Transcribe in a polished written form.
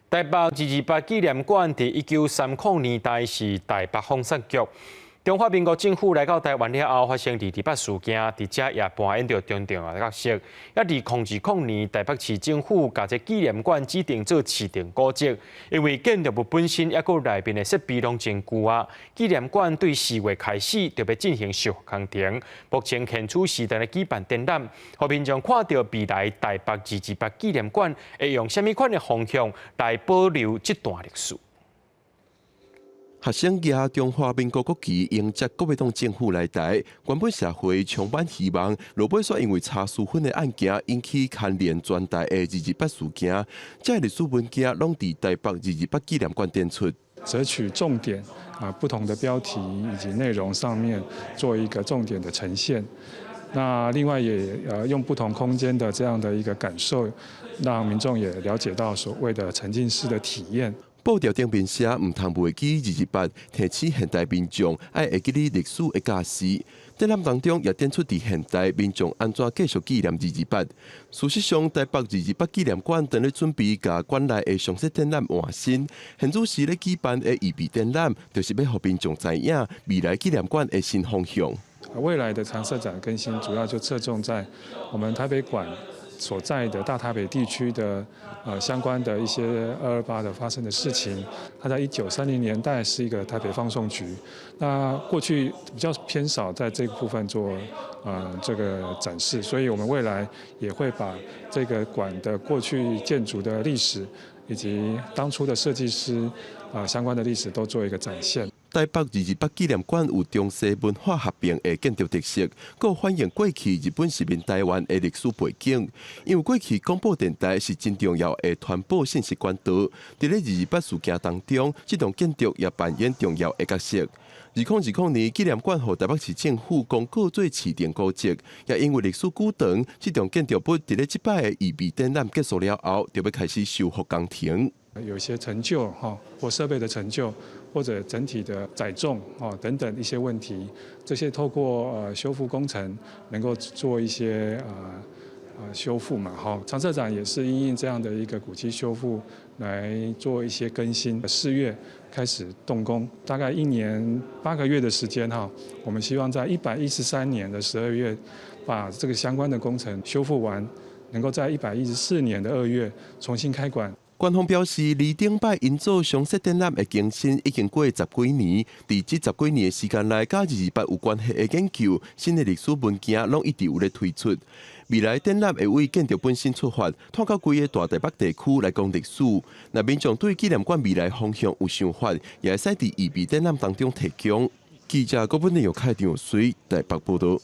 台北228纪念馆伫1930年代是台北风雪局。中华民国政府来到台湾了后，发生228事件，伫遮也扮演着重要的角色。也伫2020年，台北市政府把这纪念馆指定做市定古迹，因为建筑物本身也佮内面的设备拢真旧啊。纪念馆对4月开始就要进行修复工程，目前现处时代的举办展览，互民众看到未来台北228纪念馆会用什么款的方向来保留这段历史。 学生举中华民国国旗迎接国民党政府来台，原本社会充满希望。落尾却因为查私分的案件引起牵连全台的228事件，这历史文件拢伫台北228纪念馆展出。择取重点不同的标题以及内容上面做一个重点的呈现。那另外也用不同空间的这样的一个感受，让民众也了解到所谓的沉浸式的体验。 布条顶面写唔通袂记228，提醒现代民众爱会记哩历史的价值。展览当中也点出伫现代民众安怎继续纪念228。事实上，台北228纪念馆正咧准备甲馆内的常设展览换新。现主时咧举办的预备展览，就是要互民众知影未来纪念馆的新方向。未来的常设展更新，主要就侧重在我们台北馆 所在的大台北地区的相关的一些228的发生的事情，它在1930年代是一个台北放送局，那过去比较偏少在这个部分做这个展示，所以我们未来也会把这个馆的过去建筑的历史以及当初的设计师相关的历史都做一个展现。 台北228纪念馆有中西文化合并的建筑特色，佮反映过去日本殖民台湾的历史背景。因为过去广播电台是真重要的传播信息管道，伫咧228事件当中，这栋建筑也扮演重要的角色。2020年，纪念馆和台北市政府公告做市定古迹，也因为历史久长，这栋建筑物伫咧即摆的预备展览结束了后，就要开始修复工程。 有一些成就或设备的成就，或者整体的载重等等一些问题，这些透过修复工程能够做一些修复嘛常设展也是因应这样的一个古迹修复来做一些更新。4月开始动工，大概1年8个月的时间我们希望在113年的12月把这个相关的工程修复完，能够在114年的2月重新开馆。 官方表示，离顶摆因做常设展览的更新已经过10几年，伫这10几年的时间内，甲228有关系的研究、新的历史文件，拢一直有咧推出。未来展览会为建筑本身出发，探到规个大台北地区来讲历史。若民众对纪念馆未来方向有想法，也会使伫预备展览当中提供。记者郭本内由开场随台北报道。